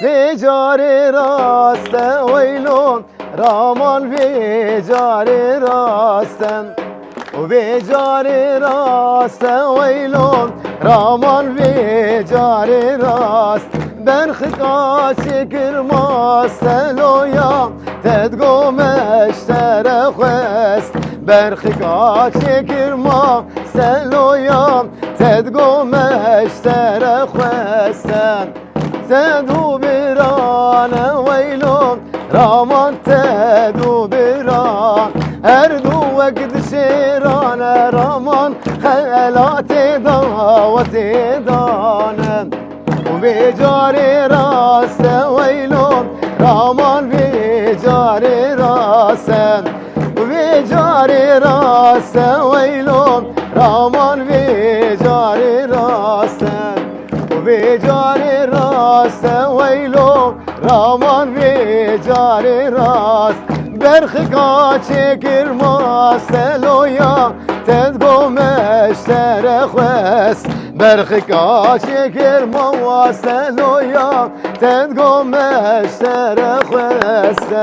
ve cari raste oylon Raman ve cari rasten ve cari raste oylon Raman ve cari rast برخکا چکر ما سلویا تدگو مشتر خست برخکا چکر ما سلویا تدگو مشتر خستن تدو بران ویلو رامان تدو بران هر دو وقت شیران رامان خلات دعوت دانم به جاری راست ویلون رامان به جاری راستن به جاری راست ویلون رامان به جاری راستن به جاری راست ویلون رامان به جاری راست برخکا چکر ما سلویا تدگو مشتر خست برخکا چکر ما سلویا تدگو مشتر خست